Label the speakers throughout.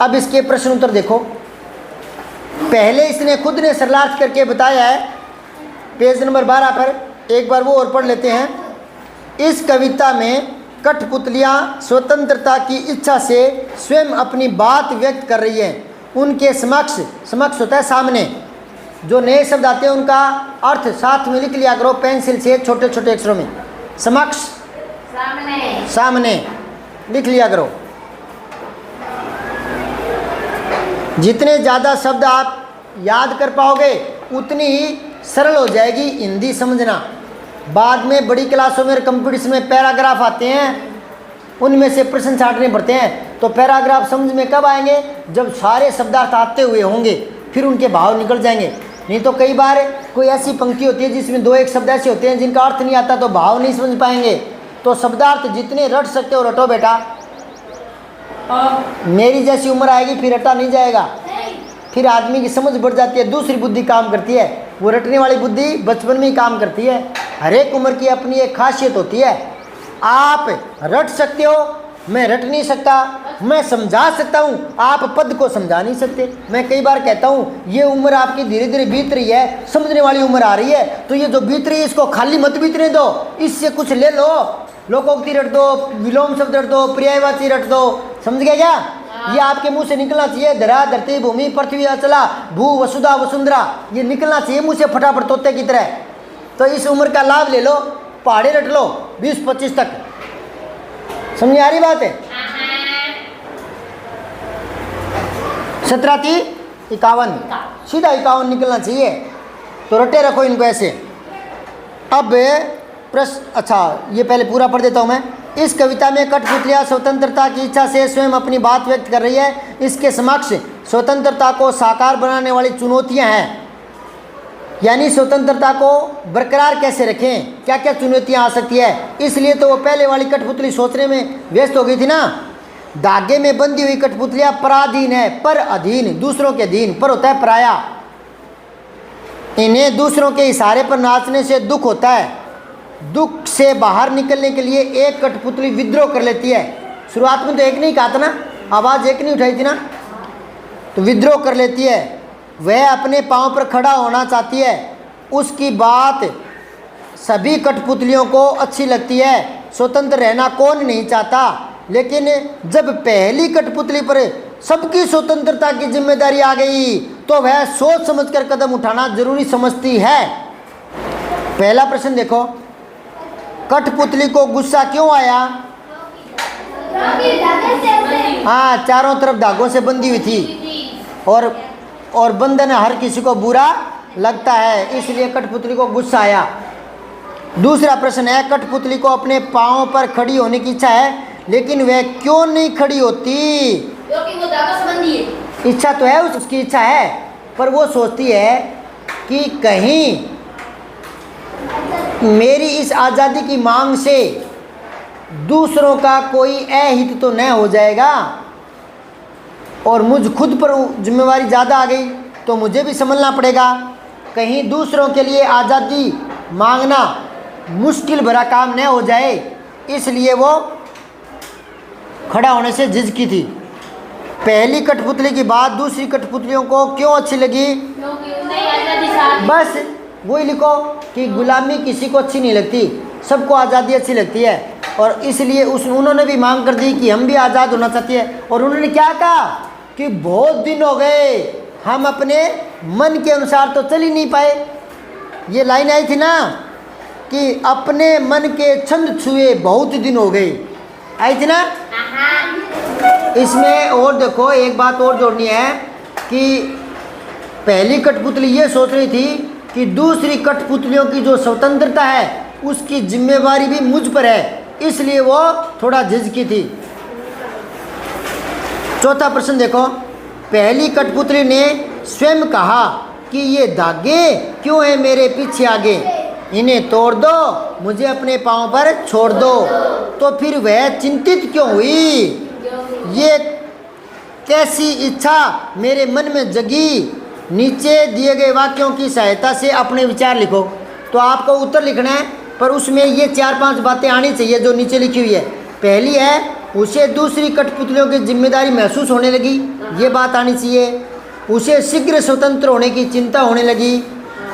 Speaker 1: अब इसके प्रश्न उत्तर देखो। पहले इसने खुद ने सरलार्थ करके बताया है, पेज नंबर 12 पर एक बार वो और पढ़ लेते हैं। इस कविता में कठपुतलियाँ स्वतंत्रता की इच्छा से स्वयं अपनी बात व्यक्त कर रही हैं। उनके समक्ष, समक्ष होता है सामने, जो नए शब्द आते हैं उनका अर्थ साथ में लिख लिया करो पेंसिल से छोटे छोटे अक्षरों में। समक्ष,
Speaker 2: सामने,
Speaker 1: सामने लिख लिया करो। जितने ज़्यादा शब्द आप याद कर पाओगे उतनी ही सरल हो जाएगी हिंदी समझना। बाद में बड़ी क्लासों में कंपटीशन में पैराग्राफ आते हैं, उनमें से प्रश्न छांटने पड़ते हैं। तो पैराग्राफ समझ में कब आएंगे? जब सारे शब्दार्थ आते हुए होंगे, फिर उनके भाव निकल जाएंगे। नहीं तो कई बार कोई ऐसी पंक्ति होती है जिसमें 2-1 शब्द ऐसे होते हैं जिनका अर्थ नहीं आता, तो भाव नहीं समझ पाएंगे। तो शब्दार्थ जितने रट सकते हो रटो बेटा। मेरी जैसी उम्र आएगी फिर रटा नहीं जाएगा, फिर आदमी की समझ बढ़ जाती है, दूसरी बुद्धि काम करती है। वो रटने वाली बुद्धि बचपन में ही काम करती है। हर एक उम्र की अपनी एक खासियत होती है। आप रट सकते हो, मैं रट नहीं सकता। मैं समझा सकता हूँ, आप पद को समझा नहीं सकते। मैं कई बार कहता हूँ ये उम्र आपकी धीरे धीरे बीत रही है, समझने वाली उम्र आ रही है, तो ये जो बीत रही है इसको खाली मत बीतने दो, इससे कुछ ले लो। लोकोक्ति रट दो, विलोम शब्द रट दो, पर्यायवाची रट दो। समझ गए क्या? ये आपके मुंह से निकलना चाहिए। धरा, धरती, भूमि, पृथ्वी, अचला, भू, वसुधा, वसुंधरा, ये निकलना चाहिए मुंह से फटाफट तोते की तरह। तो इस उम्र का लाभ ले लो, पहाड़े रट लो 20-25 तक। समझ आ रही बात है? 17-51 सीधा 51 निकलना चाहिए। तो रटे रखो इनको ऐसे। अब प्रश्न, अच्छा ये पहले पूरा पढ़ देता हूँ मैं। इस कविता में कठपुतलियाँ स्वतंत्रता की इच्छा से स्वयं अपनी बात व्यक्त कर रही है। इसके समक्ष स्वतंत्रता को साकार बनाने वाली चुनौतियाँ हैं, यानी स्वतंत्रता को बरकरार कैसे रखें, क्या क्या चुनौतियाँ आ सकती है। इसलिए तो वो पहले वाली कठपुतली सोचने में व्यस्त हो गई थी ना। धागे में बंधी हुई कठपुतलियाँ पराधीन है, पर अधीन, दूसरों के अधीन। पर होता है पराया। इन्हें दूसरों के इशारे पर नाचने से दुख होता है। दुख से बाहर निकलने के लिए एक कठपुतली विद्रोह कर लेती है। शुरुआत में तो एक नहीं कहा था ना, आवाज़ एक नहीं उठाई थी ना, तो विद्रोह कर लेती है। वह अपने पांव पर खड़ा होना चाहती है। उसकी बात सभी कठपुतलियों को अच्छी लगती है। स्वतंत्र रहना कौन नहीं चाहता, लेकिन जब पहली कठपुतली पर सबकी स्वतंत्रता की जिम्मेदारी आ गई तो वह सोच समझकर कदम उठाना जरूरी समझती है। पहला प्रश्न देखो, कठपुतली को गुस्सा क्यों आया? हाँ, चारों तरफ धागों से बंधी हुई थी और बंधन हर किसी को बुरा लगता है, इसलिए कठपुतली को गुस्सा आया। दूसरा प्रश्न है, कठपुतली को अपने पांव पर खड़ी होने की इच्छा है, लेकिन वह क्यों नहीं खड़ी होती?
Speaker 2: क्योंकि वो धागों से बंधी है।
Speaker 1: इच्छा तो है, उसकी इच्छा है, पर वो सोचती है कि कहीं मेरी इस आज़ादी की मांग से दूसरों का कोई अहित तो न हो जाएगा, और मुझ खुद पर जिम्मेवारी ज़्यादा आ गई तो मुझे भी संभलना पड़ेगा। कहीं दूसरों के लिए आज़ादी मांगना मुश्किल भरा काम न हो जाए, इसलिए वो खड़ा होने से झिझकी थी। पहली कठपुतली की बात दूसरी कठपुतलियों को क्यों अच्छी लगी?
Speaker 2: क्योंकि उन्हें आज़ादी साथ।
Speaker 1: बस वही लिखो कि गुलामी किसी को अच्छी नहीं लगती, सबको आज़ादी अच्छी लगती है, और इसलिए उन्होंने भी मांग कर दी कि हम भी आज़ाद होना चाहते हैं। और उन्होंने क्या कहा कि बहुत दिन हो गए, हम अपने मन के अनुसार तो चल ही नहीं पाए। ये लाइन आई थी ना कि अपने मन के छंद छुए बहुत दिन हो गए, आई थी ना। इसमें और देखो एक बात और जोड़नी है कि पहली कठपुतली ये सोच रही थी कि दूसरी कठपुतलियों की जो स्वतंत्रता है उसकी जिम्मेवारी भी मुझ पर है, इसलिए वो थोड़ा झिझकी थी। चौथा प्रश्न देखो, पहली कठपुतली ने स्वयं कहा कि ये धागे क्यों है मेरे पीछे आगे, इन्हें तोड़ दो, मुझे अपने पांव पर छोड़ दो। तो फिर वह चिंतित क्यों हुई? ये कैसी इच्छा मेरे मन में जगी? नीचे दिए गए वाक्यों की सहायता से अपने विचार लिखो। तो आपको उत्तर लिखना है, पर उसमें ये 4-5 बातें आनी चाहिए जो नीचे लिखी हुई है। पहली है उसे दूसरी कठपुतलियों की जिम्मेदारी महसूस होने लगी, ये बात आनी चाहिए। उसे शीघ्र स्वतंत्र होने की चिंता होने लगी।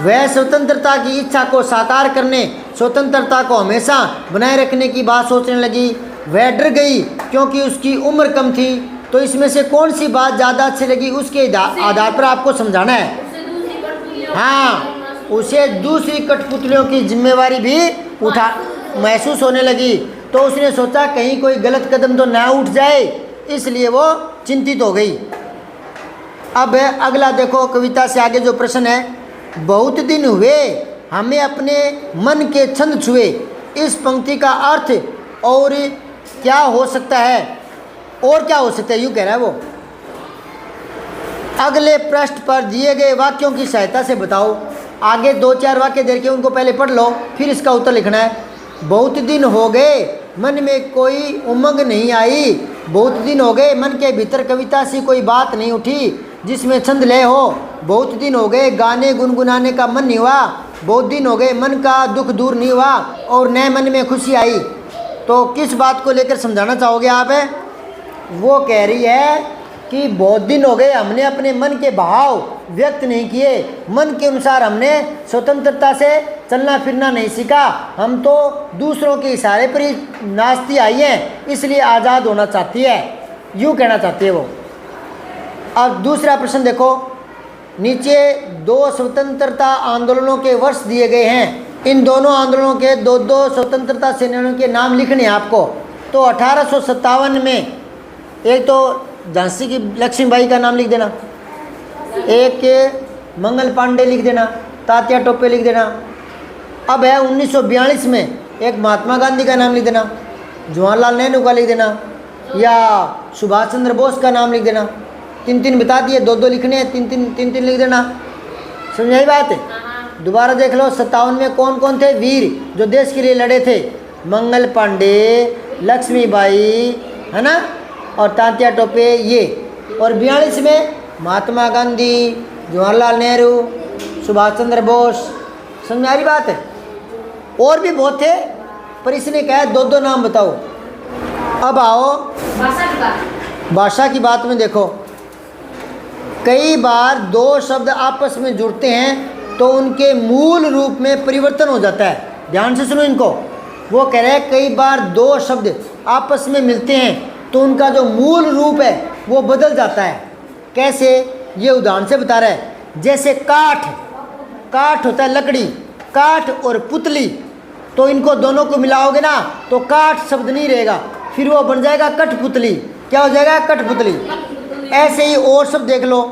Speaker 1: वह स्वतंत्रता की इच्छा को साकार करने, स्वतंत्रता को हमेशा बनाए रखने की बात सोचने लगी। वह डर गई क्योंकि उसकी उम्र कम थी। तो इसमें से कौन सी बात ज़्यादा अच्छी लगी उसके आधार पर आपको समझाना है। हाँ, उसे दूसरी कठपुतलियों की जिम्मेवारी भी उठा महसूस होने लगी। तो उसने सोचा कहीं कोई गलत कदम तो ना उठ जाए, इसलिए वो चिंतित हो गई। अब अगला देखो, कविता से आगे जो प्रश्न है, बहुत दिन हुए हमें अपने मन के छंद छुए। इस पंक्ति का अर्थ और क्या हो सकता है? और क्या हो सकता है, यूँ कह रहा है वो। अगले पृष्ठ पर दिए गए वाक्यों की सहायता से बताओ। आगे 2-4 वाक्य दे के उनको पहले पढ़ लो, फिर इसका उत्तर लिखना है। बहुत दिन हो गए मन में कोई उमंग नहीं आई। बहुत दिन हो गए मन के भीतर कविता सी कोई बात नहीं उठी जिसमें छंद लय हो। बहुत दिन हो गए गाने गुनगुनाने का मन नहीं हुआ। बहुत दिन हो गए मन का दुख दूर नहीं हुआ और नए मन में खुशी आई। तो किस बात को लेकर समझाना चाहोगे आप? वो कह रही है कि बहुत दिन हो गए हमने अपने मन के भाव व्यक्त नहीं किए, मन के अनुसार हमने स्वतंत्रता से चलना फिरना नहीं सीखा। हम तो दूसरों के इशारे पर ही नाचती आई हैं, इसलिए आज़ाद होना चाहती है, यूँ कहना चाहती है वो। अब दूसरा प्रश्न देखो, नीचे 2 स्वतंत्रता आंदोलनों के वर्ष दिए गए हैं। इन दोनों आंदोलनों के 2 स्वतंत्रता सेनानियों के नाम लिखने हैं आपको। तो 1857 में एक तो झांसी की लक्ष्मीबाई का नाम लिख देना, एक के मंगल पांडे लिख देना, तात्या टोपे लिख देना। अब है 1942 में एक महात्मा गांधी का नाम लिख देना, जवाहरलाल नेहरू का लिख देना, या सुभाष चंद्र बोस का नाम लिख देना। 3 बता दिए, 2 लिखने हैं, 3 लिख देना। समझाई बात है? दोबारा देख लो, 57 में कौन कौन थे वीर जो देश के लिए लड़े थे? मंगल पांडे, लक्ष्मीबाई, है ना, और तात्या टोपे ये। और 42 में महात्मा गांधी, जवाहरलाल नेहरू, सुभाष चंद्र बोस। समझ में आ रही बात है? और भी बहुत थे, पर इसने कहा 2 नाम बताओ। अब आओ भाषा की बात में देखो, कई बार 2 शब्द आपस में जुड़ते हैं तो उनके मूल रूप में परिवर्तन हो जाता है। ध्यान से सुनो इनको। वो कह रहे हैं कई बार 2 शब्द आपस में मिलते हैं तो उनका जो मूल रूप है वो बदल जाता है। कैसे? ये उदाहरण से बता रहा है। जैसे काठ, काठ होता है लकड़ी, काठ और पुतली, तो इनको दोनों को मिलाओगे ना तो काठ शब्द नहीं रहेगा, फिर वो बन जाएगा कठपुतली। क्या हो जाएगा? कठपुतली। ऐसे ही और शब्द देख लो,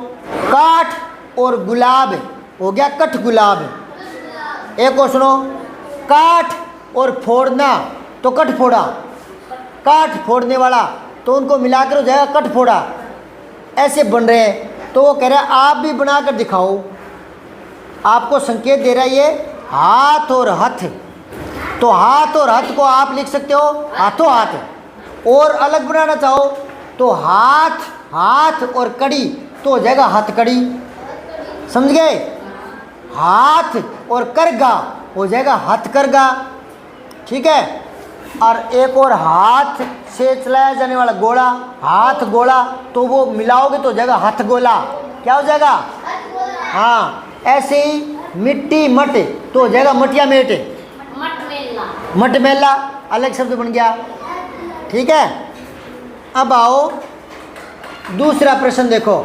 Speaker 1: काठ और गुलाब हो गया कठ गुलाब। एक और सुनो, काठ और फोड़ना तो कठ फोड़ा, काठ फोड़ने वाला, तो उनको मिलाकर हो जाएगा कठ फोड़ा। ऐसे बन रहे हैं। तो वो कह रहा है आप भी बनाकर दिखाओ। आपको संकेत दे रहा है ये हाथ और हथ। तो हाथ और हथ को आप लिख सकते हो हाथों हाथ। और अलग बनाना चाहो तो हाथ हाथ और कड़ी तो हो जाएगा हथकड़ी। समझ गए? हाथ और करगा हो जाएगा हथकरगा। ठीक है? और एक और हाथ से चलाया जाने वाला गोला, हाथ गोला, तो वो मिलाओगे तो हो जाएगा हथ गोला। क्या हो जाएगा? हाँ। ऐसे ही मिट्टी मट तो हो जाएगा मटिया मेट, मट मेला अलग शब्द बन गया। ठीक है? अब आओ दूसरा प्रश्न देखो।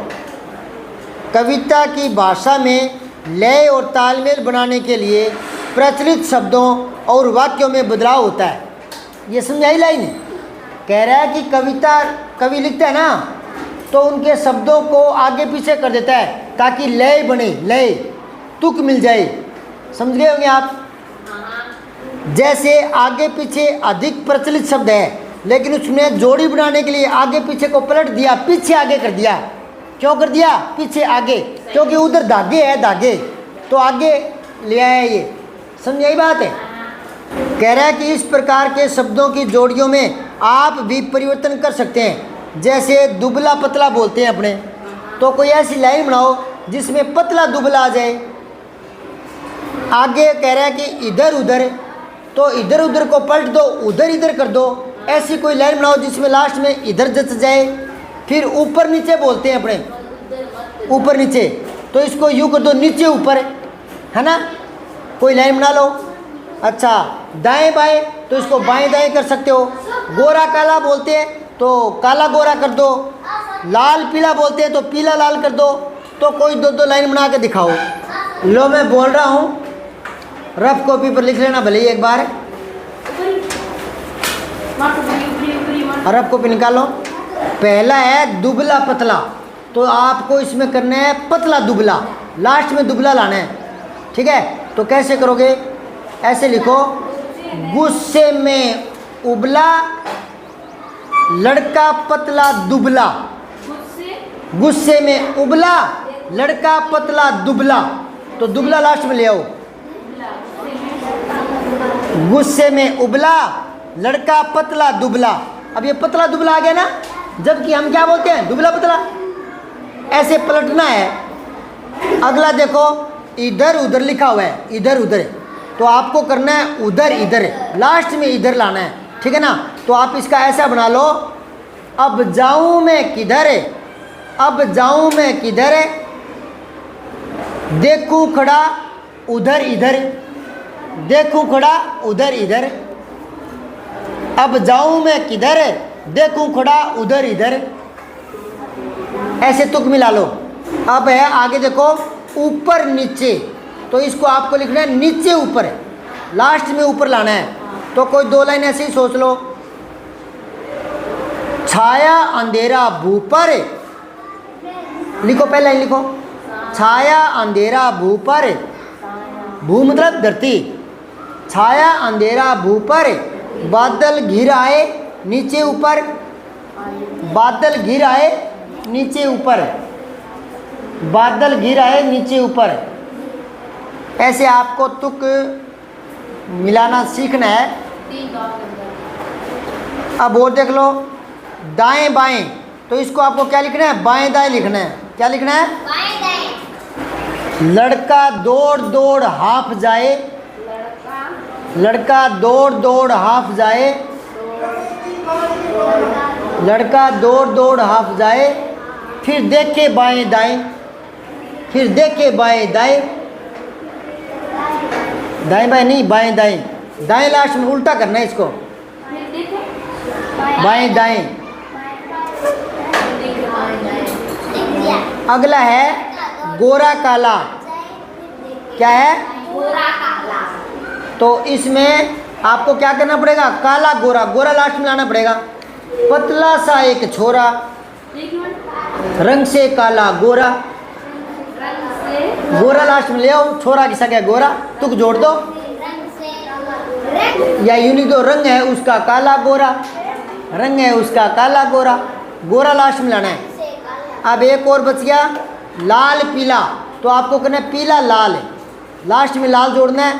Speaker 1: कविता की भाषा में लय और तालमेल बनाने के लिए प्रचलित शब्दों और वाक्यों में बदलाव होता है। ये समझाई लाइन? कह रहा है कि कवि लिखता है ना तो उनके शब्दों को आगे पीछे कर देता है ताकि लय बने, लय तुक मिल जाए। समझ गए होंगे आप? जैसे आगे पीछे अधिक प्रचलित शब्द है लेकिन उसने जोड़ी बनाने के लिए आगे पीछे को पलट दिया, पीछे आगे कर दिया। क्यों कर दिया पीछे आगे? क्योंकि उधर धागे है, धागे तो आगे ले आया। ये समझ आई बात है? कह रहा है कि इस प्रकार के शब्दों की जोड़ियों में आप भी परिवर्तन कर सकते हैं। जैसे दुबला पतला बोलते हैं अपने, तो कोई ऐसी लाइन बनाओ जिसमें पतला दुबला आ जाए। आगे कह रहा है कि इधर उधर, तो इधर उधर को पलट दो, उधर इधर कर दो, ऐसी कोई लाइन बनाओ जिसमें लास्ट में इधर जच जाए। फिर ऊपर नीचे बोलते हैं अपने, ऊपर नीचे, तो इसको यूँ कर दो, नीचे ऊपर, है ना। कोई लाइन बना लो। अच्छा, दाएं बाएं, तो इसको बाएं दाएं कर सकते हो। गोरा काला बोलते हैं तो काला गोरा कर दो। लाल पीला बोलते हैं तो पीला लाल कर दो। तो कोई दो दो लाइन बना के दिखाओ। लो मैं बोल रहा हूँ, रफ कॉपी पर लिख लेना भले ही एक बार। रफ कॉपी निकालो। पहला है दुबला पतला, तो आपको इसमें करना है पतला दुबला, लास्ट में दुबला लाना है, ठीक है। तो कैसे करोगे, ऐसे लिखो, गुस्से में उबला लड़का पतला दुबला। गुस्से में उबला लड़का पतला दुबला, तो दुबला लास्ट में ले आओ। गुस्से में उबला लड़का पतला दुबला। अब ये पतला दुबला आ गया ना, जबकि हम क्या बोलते हैं, दुबला पतला। ऐसे पलटना है। अगला देखो, इधर उधर लिखा हुआ है, इधर उधर, तो आपको करना है उधर इधर, लास्ट में इधर लाना है, ठीक है ना। तो आप इसका ऐसा बना लो, अब जाऊं मैं किधर, अब जाऊं मैं किधर, देखूं खड़ा उधर इधर, देखूं खड़ा उधर इधर। अब जाऊं मैं किधर, देखूं खड़ा उधर इधर। ऐसे तुक मिला लो। अब है आगे देखो, ऊपर नीचे, तो इसको आपको लिखना है नीचे ऊपर, लास्ट में ऊपर लाना है। तो कोई दो लाइन ऐसे ही सोच लो, छाया अंधेरा भू पर, लिखो पहले लाइन लिखो, छाया अंधेरा भू पर, भू मतलब धरती, छाया अंधेरा भू पर, बादल घिर आए नीचे ऊपर, बादल घिर आए नीचे ऊपर, बादल घिर आए नीचे ऊपर। ऐसे आपको तुक मिलाना सीखना है। अब और देख लो, दाएं बाएं, तो इसको आपको क्या लिखना है, बाएं दाएं लिखना है। क्या लिखना है,
Speaker 2: बाएं दाएं।
Speaker 1: लड़का दौड़ दौड़ हाफ जाए, लड़का दौड़ दौड़ हाफ जाए, लड़का दौड़ दौड़ हाफ जाए। फिर देखे बाएं दाएं, फिर देखे बाएं दाएं, दाएं बाएं नहीं, बाएं दाएं, दाएं लास्ट में उल्टा करना है इसको, बाएं दाएं। अगला है गोरा काला। क्या है,
Speaker 2: गोरा काला।
Speaker 1: तो इसमें आपको क्या करना पड़ेगा, काला गोरा, गोरा लास्ट में लाना पड़ेगा। पतला सा एक छोरा, रंग से काला गोरा, गोरा लास्ट में ले आओ, छोरा किसा क्या गोरा, तुक जोड़ दो, या यूं लिख दो, रंग है उसका काला गोरा, रंग है उसका काला गोरा, गोरा लास्ट में लाना है। अब एक और बच गया, लाल पीला, तो आपको करना है पीला लाल, लास्ट में लाल जोड़ना है,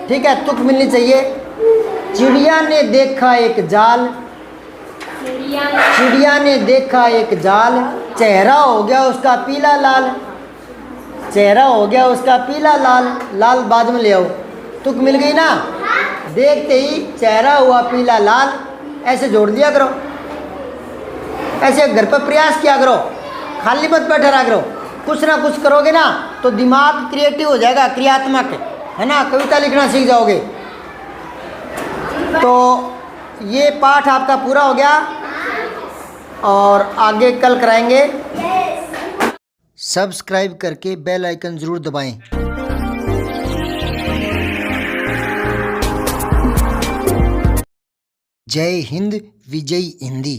Speaker 1: ठीक है। तुक मिलनी चाहिए। चिड़िया ने देखा एक जाल, चिड़िया ने देखा एक जाल, चेहरा हो गया उसका पीला लाल, चेहरा हो गया उसका पीला लाल, लाल बाद में ले आओ। तुक मिल गई ना, देखते ही चेहरा हुआ पीला लाल, ऐसे जोड़ दिया करो। ऐसे घर पर प्रयास किया करो, खाली मत बैठे रहा करो, कुछ ना कुछ करोगे ना तो दिमाग क्रिएटिव हो जाएगा, क्रियात्मक, है ना, कविता लिखना सीख जाओगे। तो ये पाठ आपका पूरा हो गया और आगे कल कराएंगे। सब्सक्राइब करके बेल आइकन ज़रूर दबाएं। जय हिंद, विजय हिंदी।